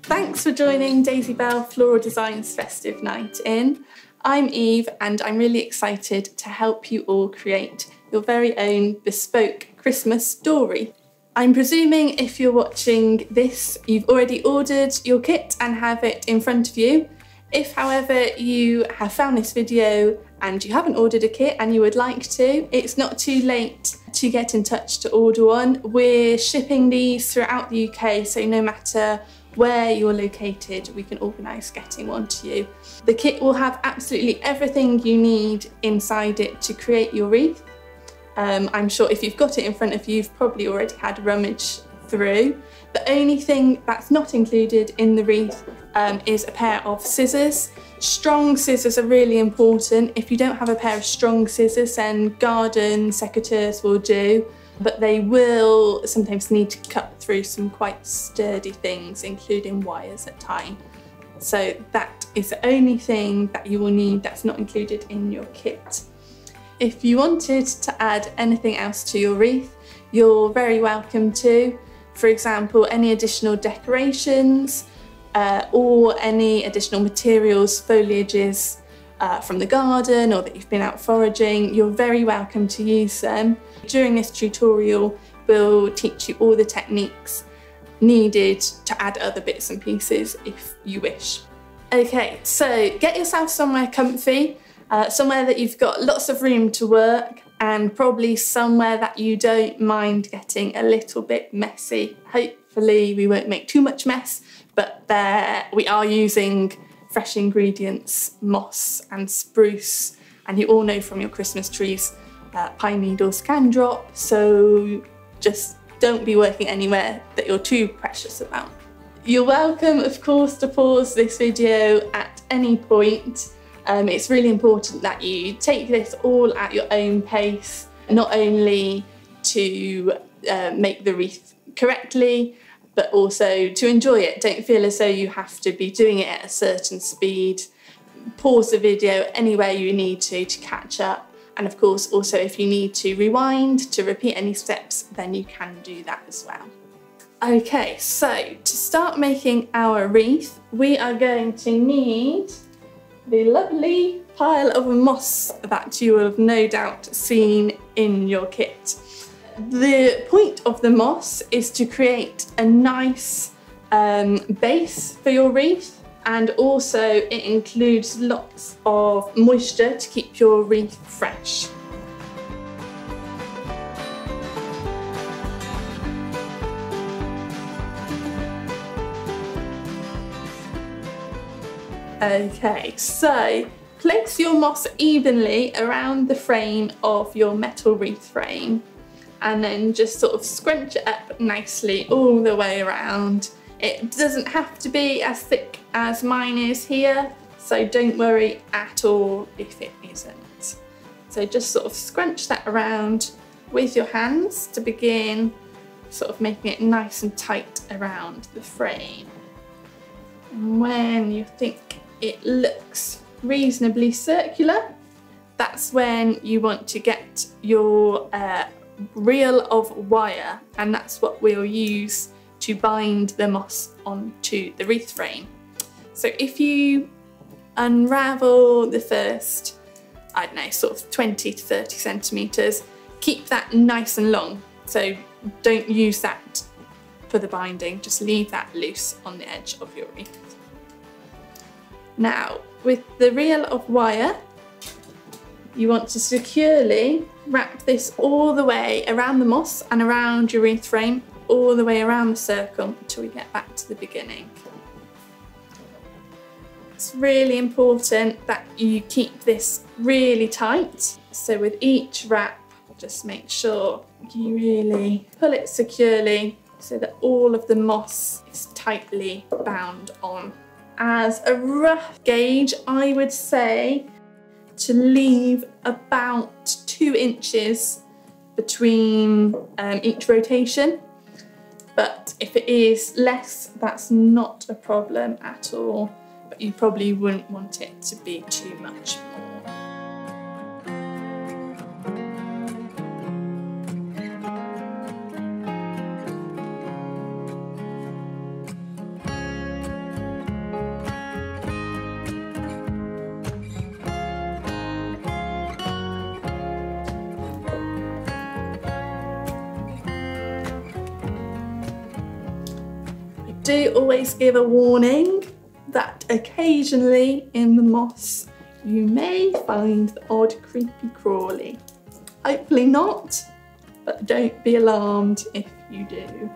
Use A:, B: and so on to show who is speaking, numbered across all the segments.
A: Thanks for joining Daisy Belle Floral Design's Festive Night In. I'm Eve and I'm really excited to help you all create your very own bespoke Christmas story. I'm presuming if you're watching this, you've already ordered your kit and have it in front of you. If, however, you have found this video and you haven't ordered a kit and you would like to, it's not too late to get in touch to order one. We're shipping these throughout the UK, so no matter where you're located, we can organise getting one to you. The kit will have absolutely everything you need inside it to create your wreath. I'm sure if you've got it in front of you, you've probably already had a rummage through. The only thing that's not included in the wreath is a pair of scissors. Strong scissors are really important. If you don't have a pair of strong scissors, then garden secateurs will do, but they will sometimes need to cut through some quite sturdy things, including wires at times. So that is the only thing that you will need that's not included in your kit. If you wanted to add anything else to your wreath, you're very welcome to. For example, any additional decorations or any additional materials, foliages from the garden or that you've been out foraging, you're very welcome to use them. During this tutorial, we'll teach you all the techniques needed to add other bits and pieces if you wish. Okay, so get yourself somewhere comfy, somewhere that you've got lots of room to work, and probably somewhere that you don't mind getting a little bit messy. Hopefully we won't make too much mess, but we are using fresh ingredients, moss and spruce, and you all know from your Christmas trees pine needles can drop, so just don't be working anywhere that you're too precious about. You're welcome, of course, to pause this video at any point. It's really important that you take this all at your own pace, not only to make the wreath correctly, but also to enjoy it. Don't feel as though you have to be doing it at a certain speed. Pause the video anywhere you need to catch up. And of course, also if you need to rewind, to repeat any steps, then you can do that as well. Okay, so to start making our wreath, we are going to need the lovely pile of moss that you will have no doubt seen in your kit. The point of the moss is to create a nice base for your wreath, and also it includes lots of moisture to keep your wreath fresh. Okay, so place your moss evenly around the frame of your metal wreath frame, and then just sort of scrunch it up nicely all the way around. It doesn't have to be as thick as mine is here, so don't worry at all if it isn't. So just sort of scrunch that around with your hands to begin sort of making it nice and tight around the frame. And when you think it looks reasonably circular, that's when you want to get your reel of wire, and that's what we'll use to bind the moss onto the wreath frame. So if you unravel the first, I don't know, sort of 20 to 30 centimetres, keep that nice and long. So don't use that for the binding, just leave that loose on the edge of your wreath. Now, with the reel of wire, you want to securely wrap this all the way around the moss and around your wreath frame, all the way around the circle until we get back to the beginning. It's really important that you keep this really tight. So with each wrap, just make sure you really pull it securely so that all of the moss is tightly bound on. As a rough gauge, I would say to leave about 2 inches between each rotation. But if it is less, that's not a problem at all. But you probably wouldn't want it to be too much more. do always give a warning that occasionally in the moss you may find the odd creepy crawly. Hopefully not, but don't be alarmed if you do.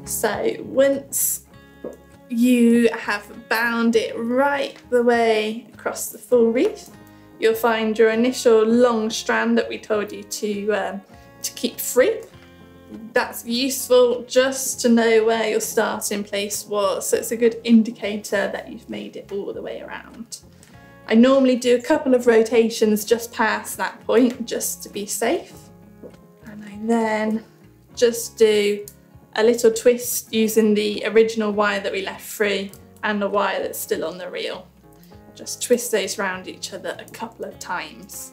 A: So once you have bound it right the way across the full wreath, you'll find your initial long strand that we told you to keep free. That's useful just to know where your starting place was, so it's a good indicator that you've made it all the way around. I normally do a couple of rotations just past that point, just to be safe. And I then just do a little twist using the original wire that we left free and the wire that's still on the reel. Just twist those around each other a couple of times.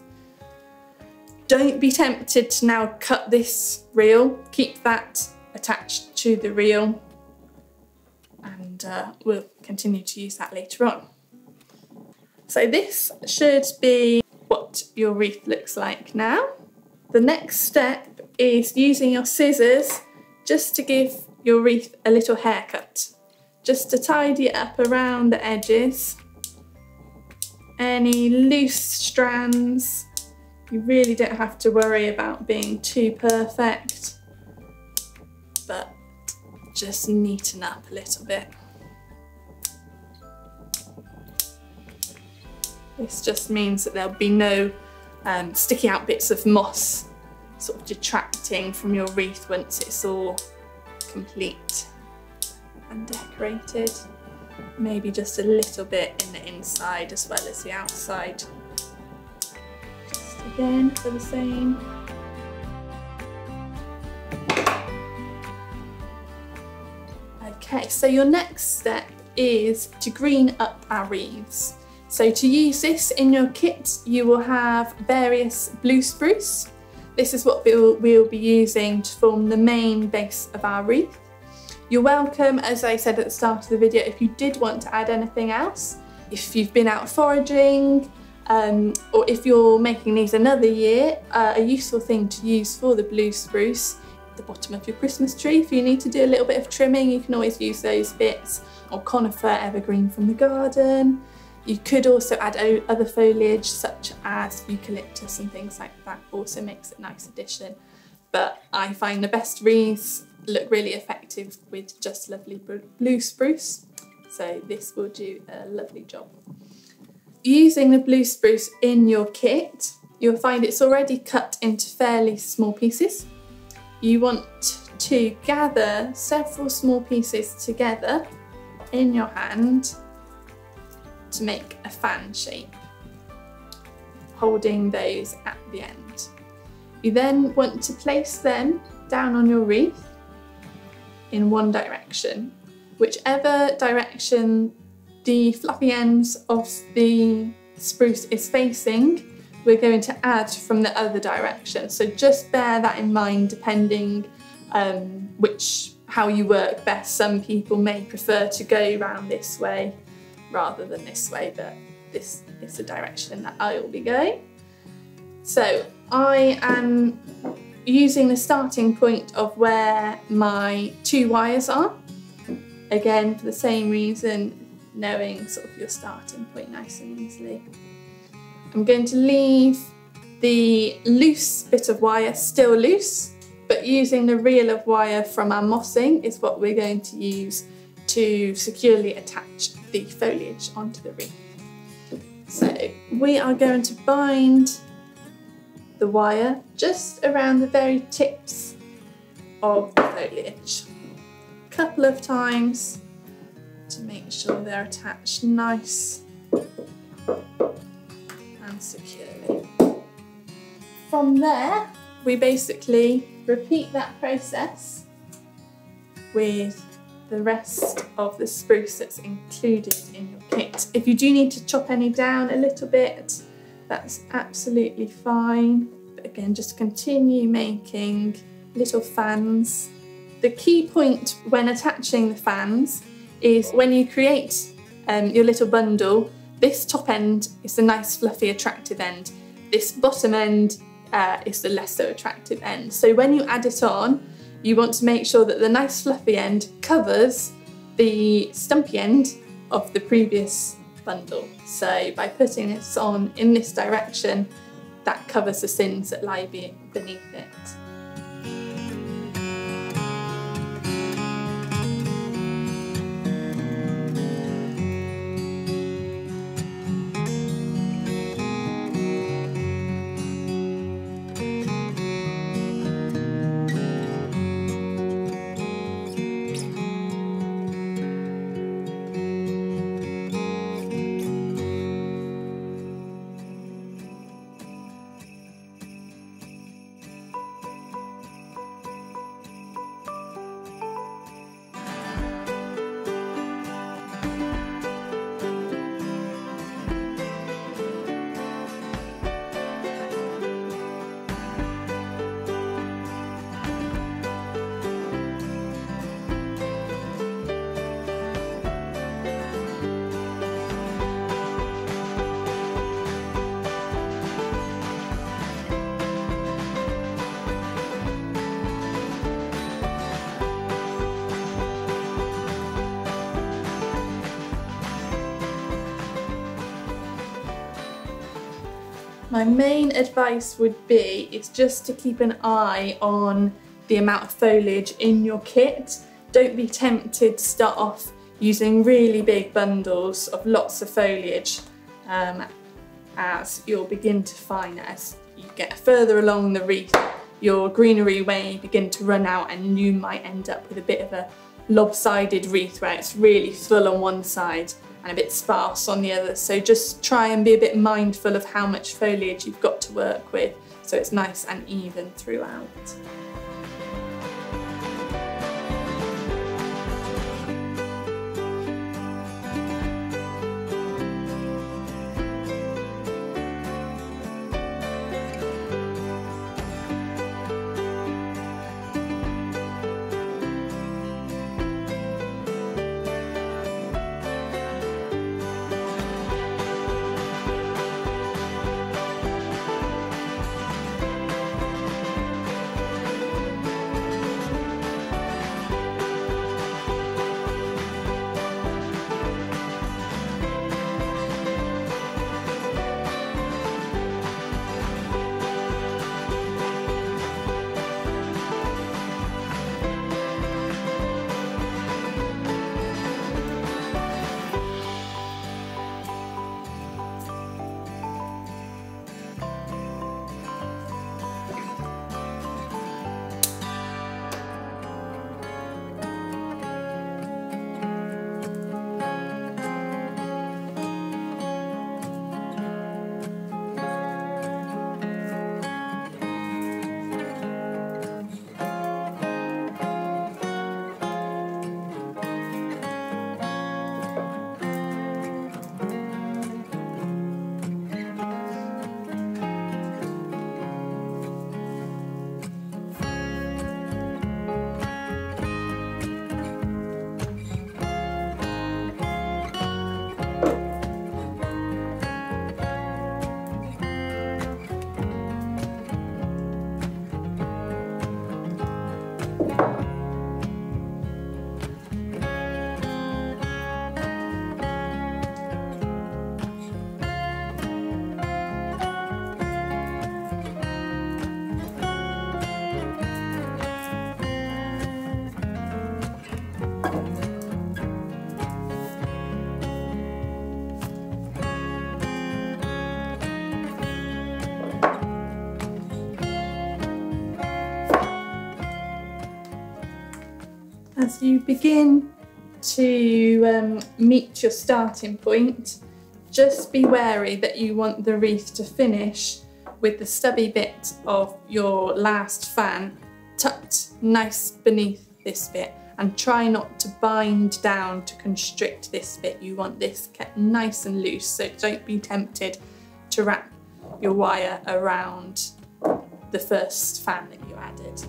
A: Don't be tempted to now cut this reel. Keep that attached to the reel, and we'll continue to use that later on. So this should be what your wreath looks like now. The next step is using your scissors just to give your wreath a little haircut, just to tidy it up around the edges. Any loose strands, you really don't have to worry about being too perfect, but just neaten up a little bit. This just means that there'll be no sticky out bits of moss sort of detracting from your wreath once it's all complete and decorated. Maybe just a little bit in the inside as well as the outside. Just again for the same. Okay, so your next step is to green up our wreaths. So to use this in your kit, you will have various blue spruce. This is what we'll be using to form the main base of our wreath. You're welcome, as I said at the start of the video, if you did want to add anything else. If you've been out foraging, or if you're making these another year, a useful thing to use for the blue spruce, the bottom of your Christmas tree. If you need to do a little bit of trimming, you can always use those bits, or conifer evergreen from the garden. You could also add other foliage such as eucalyptus and things like that, also makes it a nice addition. But I find the best wreaths look really effective with just lovely blue spruce, so this will do a lovely job. Using the blue spruce in your kit, you'll find it's already cut into fairly small pieces. You want to gather several small pieces together in your hand to make a fan shape, holding those at the end. You then want to place them down on your wreath in one direction. Whichever direction the fluffy ends of the spruce is facing, we're going to add from the other direction. So just bear that in mind depending how you work best. Some people may prefer to go round this way rather than this way, but this is the direction that I will be going. So I am using the starting point of where my two wires are. Again, for the same reason, knowing sort of your starting point nice and easily. I'm going to leave the loose bit of wire still loose, but using the reel of wire from our mossing is what we're going to use to securely attach the foliage onto the wreath. So we are going to bind the wire just around the very tips of the foliage. A couple of times to make sure they're attached nice and securely. From there, we basically repeat that process with the rest of the spruce that's included in your kit. If you do need to chop any down a little bit, that's absolutely fine. But again, just continue making little fans. The key point when attaching the fans is when you create your little bundle, this top end is the nice fluffy attractive end. This bottom end is the less so attractive end. So when you add it on, you want to make sure that the nice fluffy end covers the stumpy end of the previous bundle. So by putting this on in this direction, that covers the sins that lie beneath it. My main advice would be is just to keep an eye on the amount of foliage in your kit. Don't be tempted to start off using really big bundles of lots of foliage, as you'll begin to find as you get further along the wreath, your greenery may begin to run out and you might end up with a bit of a lopsided wreath where it's really full on one side and a bit sparse on the other. So just try and be a bit mindful of how much foliage you've got to work with so it's nice and even throughout. As you begin to meet your starting point, just be wary that you want the wreath to finish with the stubby bit of your last fan tucked nice beneath this bit, and try not to bind down to constrict this bit. You want this kept nice and loose, so don't be tempted to wrap your wire around the first fan that you added.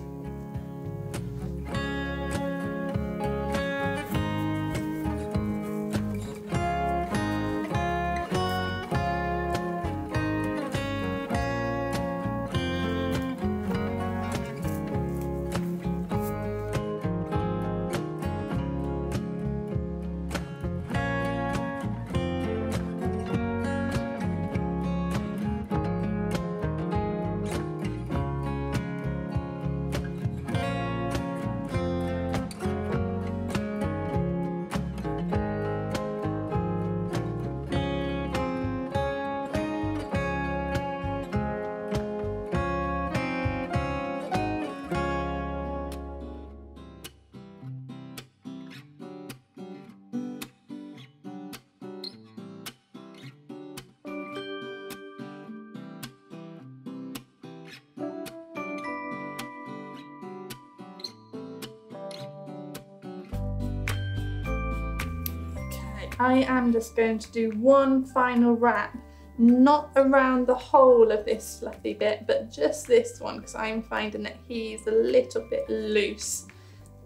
A: I am just going to do one final wrap, not around the whole of this fluffy bit, but just this one, because I'm finding that he's a little bit loose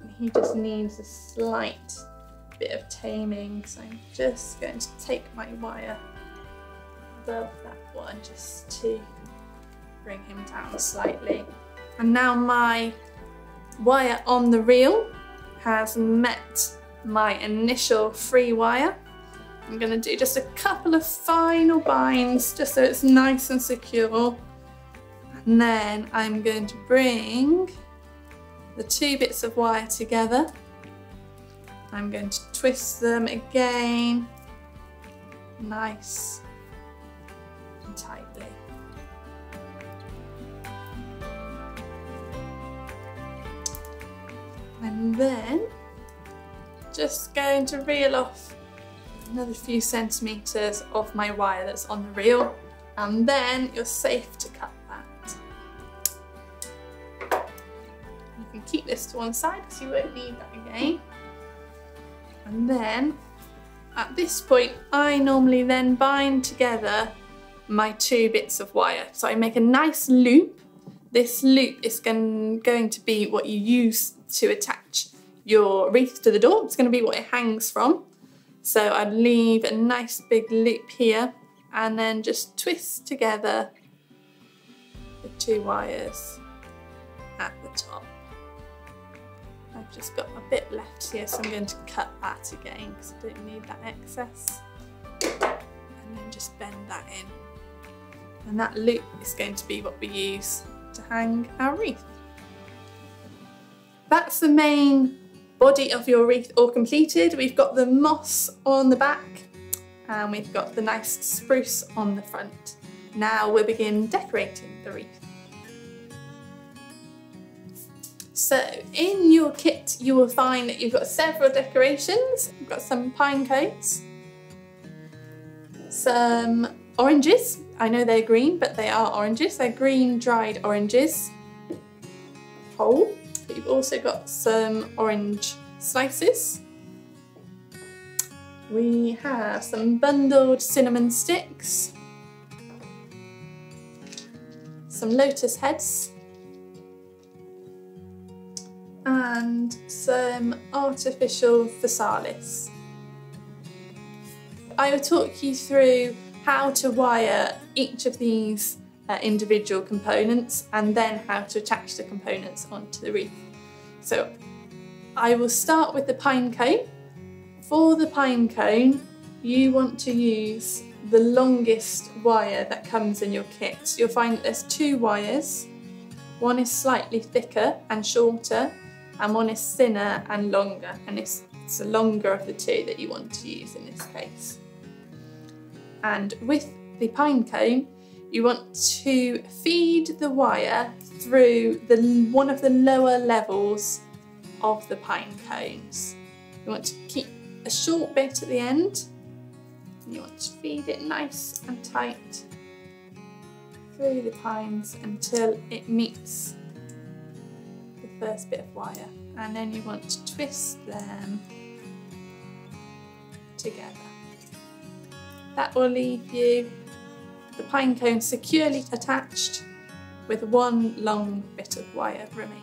A: and he just needs a slight bit of taming. So I'm just going to take my wire above that one just to bring him down slightly. And now my wire on the reel has met my initial free wire. I'm going to do just a couple of final binds just so it's nice and secure, and then I'm going to bring the two bits of wire together. I'm going to twist them again nice and tightly. And then just going to reel off another few centimetres of my wire that's on the reel, and then you're safe to cut that. You can keep this to one side because you won't need that again. And then at this point I normally then bind together my two bits of wire. So I make a nice loop. This loop is going to be what you use to attach your wreath to the door. It's going to be what it hangs from. So I'd leave a nice big loop here and then just twist together the two wires at the top. I've just got a bit left here, so I'm going to cut that again because I don't need that excess. And then just bend that in. And that loop is going to be what we use to hang our wreath. That's the main body of your wreath all completed. We've got the moss on the back and we've got the nice spruce on the front. Now we'll begin decorating the wreath. So in your kit you will find that you've got several decorations. You've got some pine cones, some oranges. I know they're green, but they are oranges. They're green dried oranges, whole. But you've also got some orange slices. We have some bundled cinnamon sticks, some lotus heads, and some artificial physalis. I will talk you through how to wire each of these individual components and then how to attach the components onto the wreath. So I will start with the pine cone. For the pine cone, you want to use the longest wire that comes in your kit. So you'll find that there's two wires. One is slightly thicker and shorter, and one is thinner and longer, and it's the longer of the two that you want to use in this case. And with the pine cone, you want to feed the wire through one of the lower levels of the pine cones. You want to keep a short bit at the end, and you want to feed it nice and tight through the pines until it meets the first bit of wire, and then you want to twist them together. That will leave you the pine cone securely attached with one long bit of wire remaining.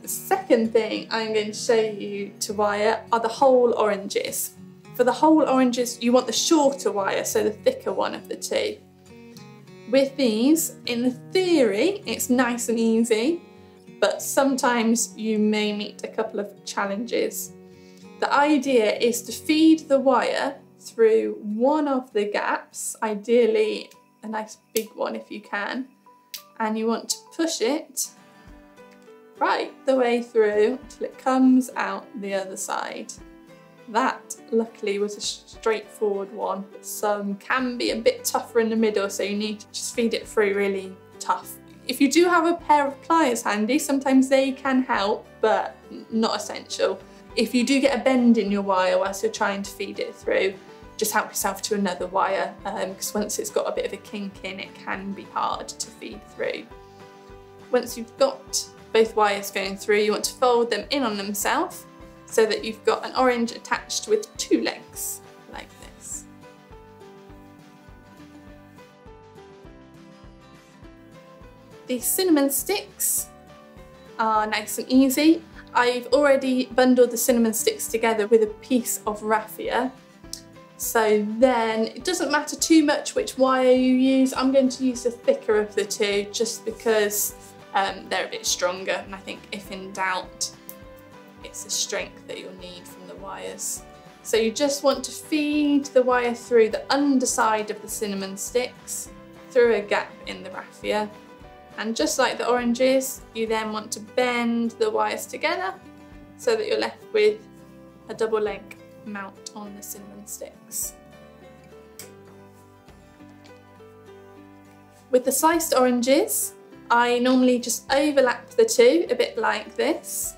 A: The second thing I'm going to show you to wire are the whole oranges. For the whole oranges, you want the shorter wire, so the thicker one of the two. With these, in theory, it's nice and easy, but sometimes you may meet a couple of challenges. The idea is to feed the wire through one of the gaps, ideally a nice big one if you can, and you want to push it right the way through until it comes out the other side. That luckily was a straightforward one, but some can be a bit tougher in the middle, so you need to just feed it through really tough. If you do have a pair of pliers handy, sometimes they can help, but not essential. If you do get a bend in your wire whilst you're trying to feed it through, just help yourself to another wire, because once it's got a bit of a kink in, it can be hard to feed through. Once you've got both wires going through, you want to fold them in on themselves so that you've got an orange attached with two legs, like this. The cinnamon sticks are nice and easy. I've already bundled the cinnamon sticks together with a piece of raffia. So then it doesn't matter too much which wire you use. I'm going to use the thicker of the two just because they're a bit stronger, and I think if in doubt, it's the strength that you'll need from the wires. So you just want to feed the wire through the underside of the cinnamon sticks, through a gap in the raffia. And just like the oranges, you then want to bend the wires together so that you're left with a double leg mount on the cinnamon sticks. With the sliced oranges, I normally just overlap the two a bit like this,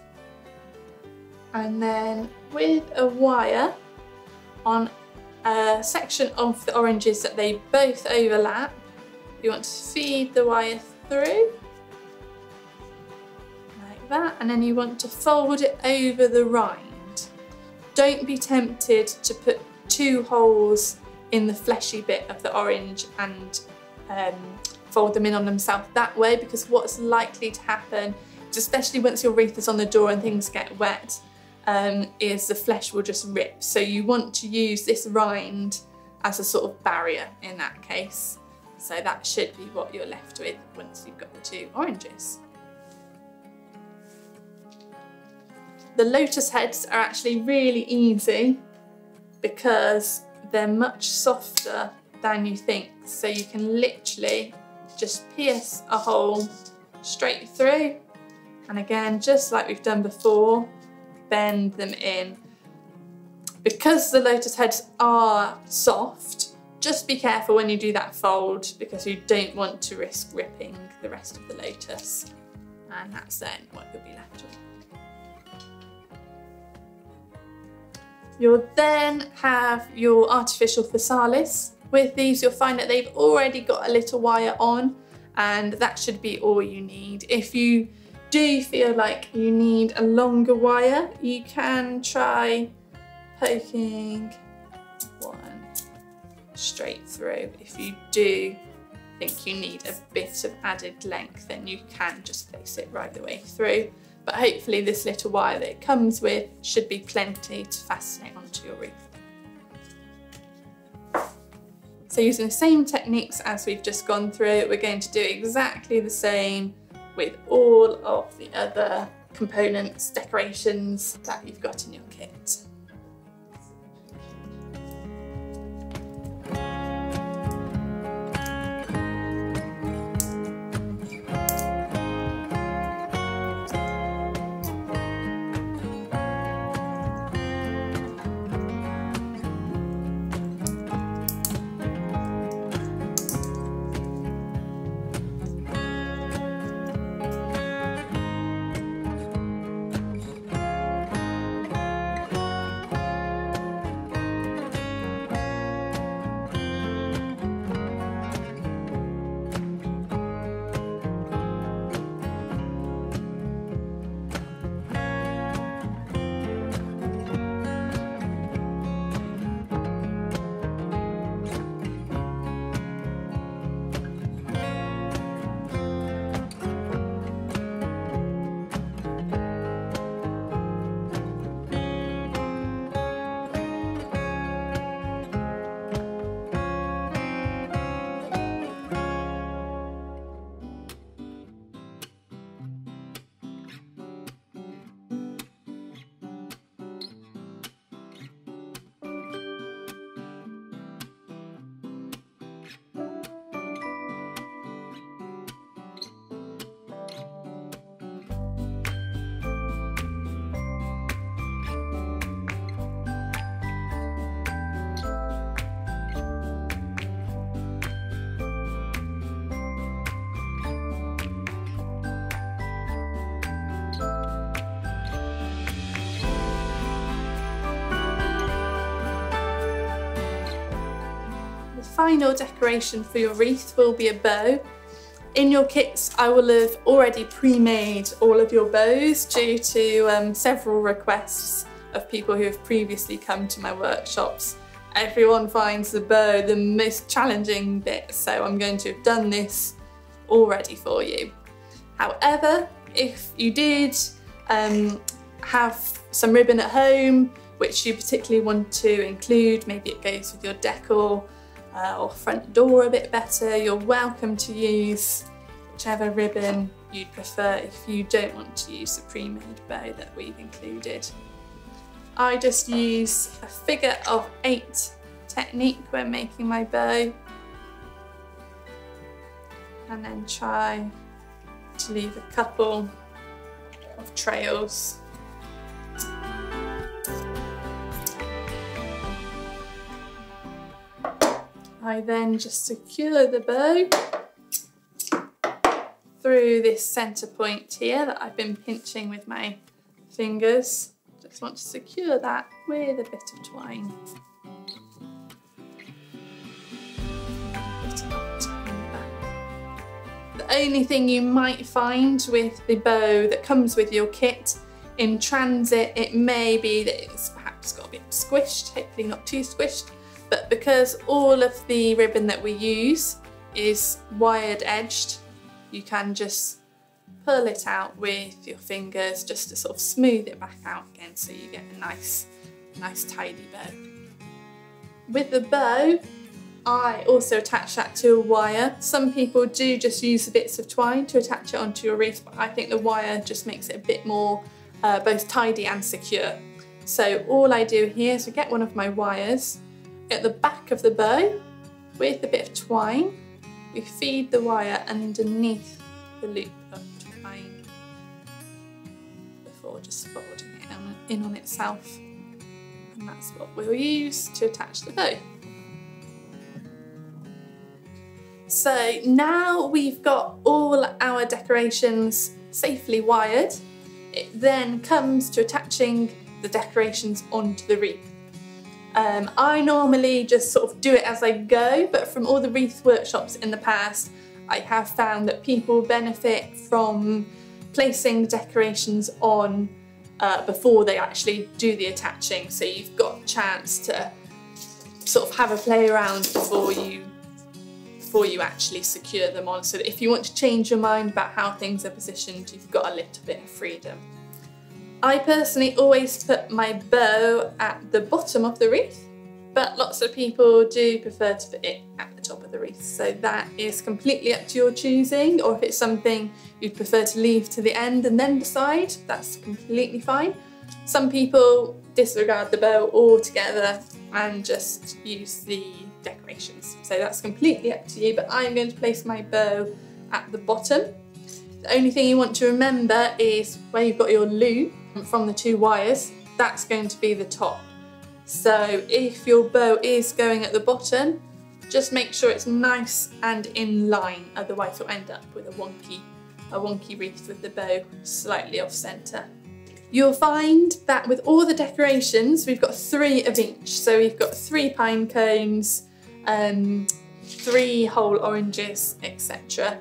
A: and then with a wire on a section of the oranges that they both overlap, you want to feed the wire through like that, and then you want to fold it over the rind. Don't be tempted to put two holes in the fleshy bit of the orange and fold them in on themselves that way, because what's likely to happen, especially once your wreath is on the door and things get wet, is the flesh will just rip. So you want to use this rind as a sort of barrier in that case. So that should be what you're left with once you've got the two oranges. The lotus heads are actually really easy because they're much softer than you think. So you can literally just pierce a hole straight through, and again, just like we've done before, bend them in. Because the lotus heads are soft, just be careful when you do that fold, because you don't want to risk ripping the rest of the lotus, and that's then what you'll be left with. You'll then have your artificial physalis. With these, you'll find that they've already got a little wire on, and that should be all you need. If you do feel like you need a longer wire, you can try poking one straight through. If you do think you need a bit of added length, then you can just place it right the way through. But hopefully this little wire that it comes with should be plenty to fasten it onto your wreath. So using the same techniques as we've just gone through, we're going to do exactly the same with all of the other components, decorations that you've got in your kit. final decoration for your wreath will be a bow. In your kits, I will have already pre-made all of your bows due to several requests of people who have previously come to my workshops. Everyone finds the bow the most challenging bit, so I'm going to have done this already for you. However, if you did have some ribbon at home which you particularly want to include, maybe it goes with your decor or front door a bit better, you're welcome to use whichever ribbon you'd prefer if you don't want to use the pre-made bow that we've included. I just use a figure of 8 technique when making my bow, and then try to leave a couple of trails. I then just secure the bow through this centre point here that I've been pinching with my fingers. Just want to secure that with a bit of twine. The only thing you might find with the bow that comes with your kit, in transit it may be that it's perhaps got a bit squished, hopefully not too squished, but because all of the ribbon that we use is wired edged, you can just pull it out with your fingers just to sort of smooth it back out again so you get a nice tidy bow. With the bow, I also attach that to a wire. Some people do just use the bits of twine to attach it onto your wreath, but I think the wire just makes it a bit more both tidy and secure. So all I do here is I get one of my wires at the back of the bow with a bit of twine. We feed the wire underneath the loop of twine before just folding it in on itself. And that's what we'll use to attach the bow. So now we've got all our decorations safely wired, it then comes to attaching the decorations onto the wreath. I normally just sort of do it as I go, but from all the wreath workshops in the past, I have found that people benefit from placing the decorations on before they actually do the attaching, so you've got a chance to sort of have a play around before you actually secure them on, so that if you want to change your mind about how things are positioned, you've got a little bit of freedom. I personally always put my bow at the bottom of the wreath, but lots of people do prefer to put it at the top of the wreath, so that is completely up to your choosing, or if it's something you'd prefer to leave to the end and then decide, that's completely fine. Some people disregard the bow altogether and just use the decorations, so that's completely up to you, but I'm going to place my bow at the bottom. The only thing you want to remember is where you've got your loop from the 2 wires, that's going to be the top. So if your bow is going at the bottom, just make sure it's nice and in line, otherwise you'll end up with a wonky wreath with the bow slightly off centre. You'll find that with all the decorations, we've got 3 of each. So we've got 3 pine cones, 3 whole oranges, etc.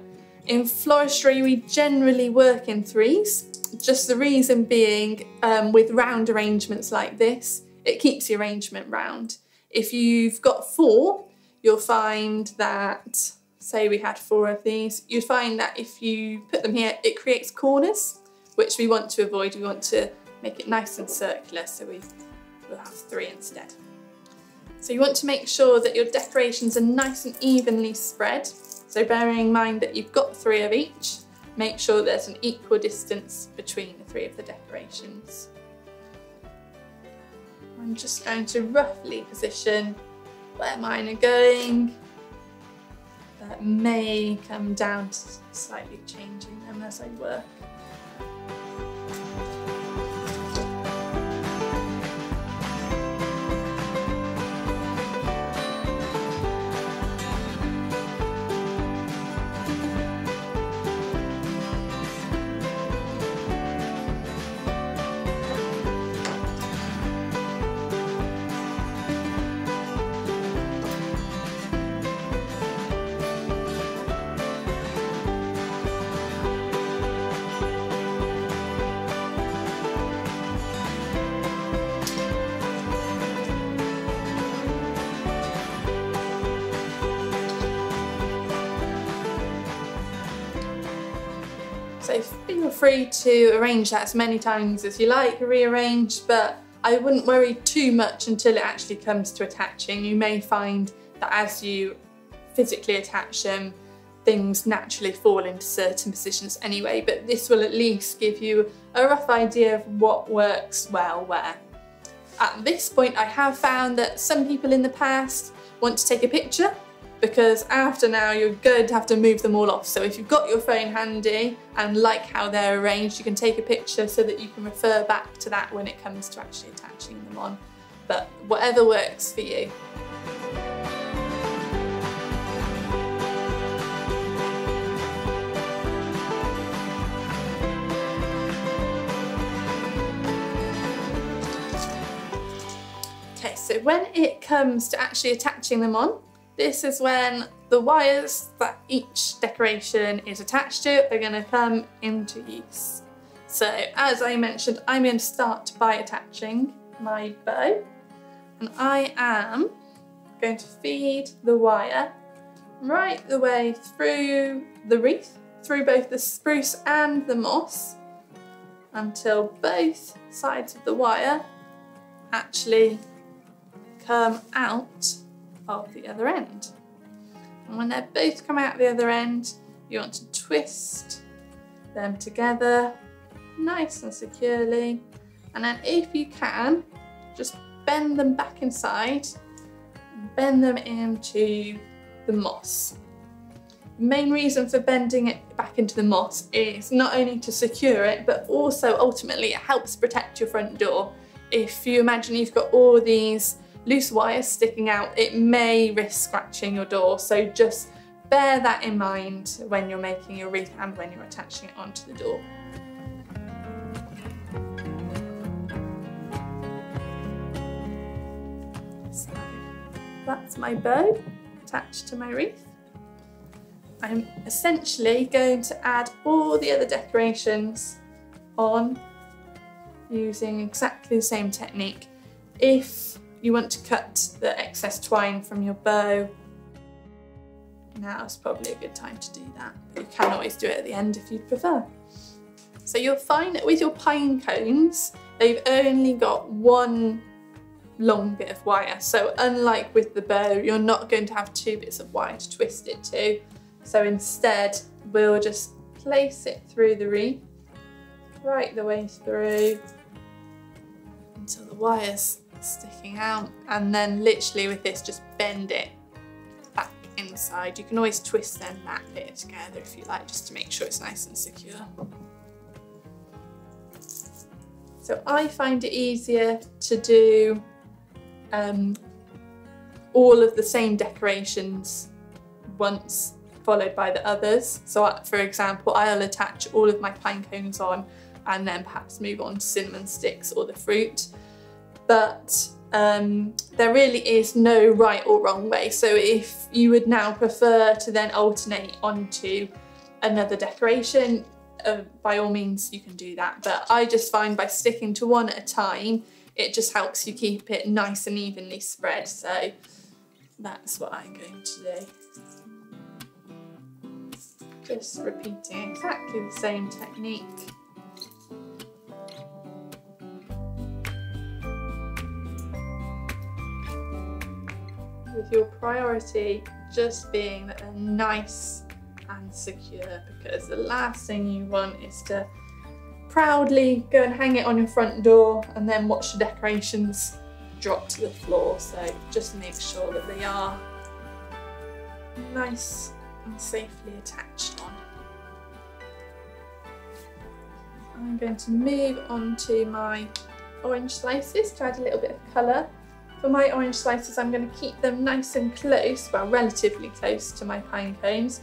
A: In floristry, we generally work in 3s, just the reason being with round arrangements like this, it keeps the arrangement round. If you've got 4, you'll find that, say we had 4 of these, you'd find that if you put them here, it creates corners, which we want to avoid. We want to make it nice and circular, so we'll have 3 instead. So you want to make sure that your decorations are nice and evenly spread. So bearing in mind that you've got 3 of each, make sure there's an equal distance between the 3 of the decorations. I'm just going to roughly position where mine are going. That may come down to slightly changing them as I work. So feel free to arrange that as many times as you like, rearrange, but I wouldn't worry too much until it actually comes to attaching. You may find that as you physically attach them, things naturally fall into certain positions anyway, but this will at least give you a rough idea of what works well where. At this point, I have found that some people in the past want to take a picture, because after now you're going to have to move them all off. So if you've got your phone handy and like how they're arranged, you can take a picture so that you can refer back to that when it comes to actually attaching them on. But whatever works for you. Okay, so when it comes to actually attaching them on, this is when the wires that each decoration is attached to are going to come into use. So as I mentioned, I'm going to start by attaching my bow, and I am going to feed the wire right the way through the wreath, through both the spruce and the moss, until both sides of the wire actually come out of the other end. And when they're both come out the other end, you want to twist them together nice and securely, and then if you can, just bend them back inside and bend them into the moss. The main reason for bending it back into the moss is not only to secure it, but also ultimately it helps protect your front door. If you imagine you've got all these loose wires sticking out, it may risk scratching your door, so just bear that in mind when you're making your wreath and when you're attaching it onto the door. So that's my bow attached to my wreath. I'm essentially going to add all the other decorations on using exactly the same technique. If you want to cut the excess twine from your bow, now's probably a good time to do that, but you can always do it at the end if you'd prefer. So you'll find that with your pine cones, they've only got one long bit of wire. So unlike with the bow, you're not going to have two bits of wire to twist it to. So instead, we'll just place it through the wreath, right the way through until the wire's sticking out, and then literally with this just bend it back inside. You can always twist then that bit together if you like, just to make sure it's nice and secure. So I find it easier to do all of the same decorations once followed by the others. So for example, I'll attach all of my pine cones on and then perhaps move on to cinnamon sticks or the fruit. But there really is no right or wrong way. So if you would now prefer to then alternate onto another decoration, by all means you can do that. But I just find by sticking to one at a time, it just helps you keep it nice and evenly spread. So that's what I'm going to do. Just repeating exactly the same technique. With your priority just being that they're nice and secure, because the last thing you want is to proudly go and hang it on your front door and then watch the decorations drop to the floor. So just make sure that they are nice and safely attached on. I'm going to move on to my orange slices to add a little bit of colour. For my orange slices, I'm going to keep them nice and close, well, relatively close to my pine cones,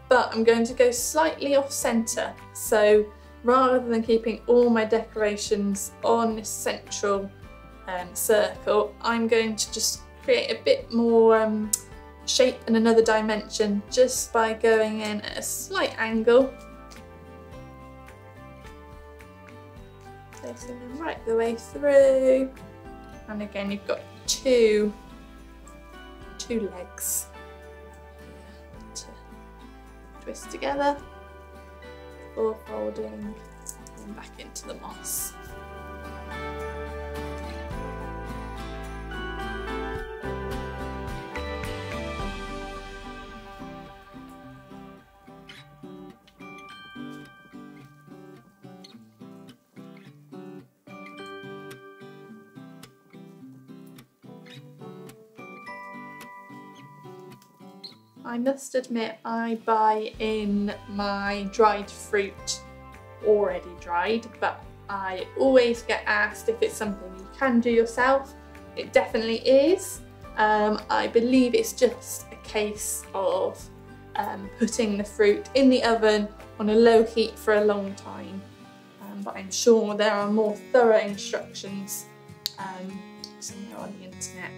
A: but I'm going to go slightly off centre. So rather than keeping all my decorations on this central circle, I'm going to just create a bit more shape and another dimension just by going in at a slight angle. Placing them right the way through. And again, you've got two legs to twist together. before folding and back into the moss. I must admit I buy in my dried fruit already dried, but I always get asked if it's something you can do yourself. It definitely is. I believe it's just a case of putting the fruit in the oven on a low heat for a long time, but I'm sure there are more thorough instructions somewhere on the internet.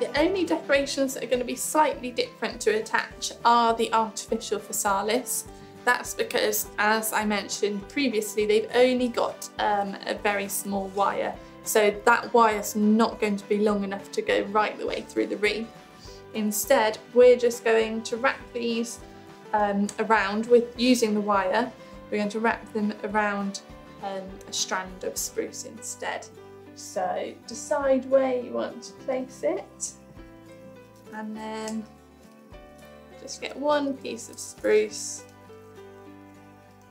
A: The only decorations that are going to be slightly different to attach are the artificial physalis. That's because, as I mentioned previously, they've only got a very small wire, so that wire's not going to be long enough to go right the way through the wreath. Instead, we're just going to wrap these around with using the wire. We're going to wrap them around a strand of spruce instead. So decide where you want to place it, and then just get one piece of spruce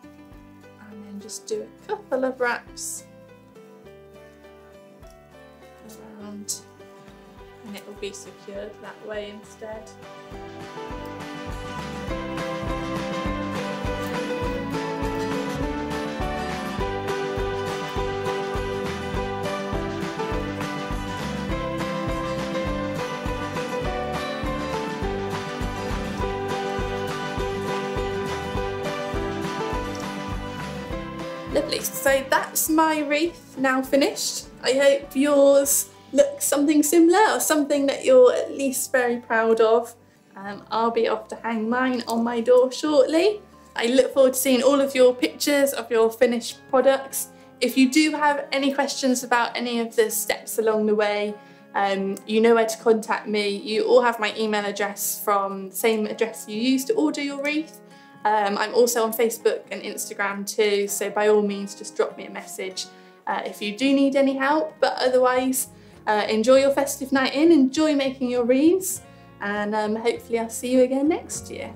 A: and then just do a couple of wraps around, and it will be secured that way instead. Lovely, so that's my wreath now finished. I hope yours looks something similar or something that you're at least very proud of. I'll be off to hang mine on my door shortly. I look forward to seeing all of your pictures of your finished products. If you do have any questions about any of the steps along the way, you know where to contact me. You all have my email address from the same address you used to order your wreath. I'm also on Facebook and Instagram too, so by all means just drop me a message if you do need any help. But otherwise, enjoy your festive night in, enjoy making your wreaths, and hopefully I'll see you again next year.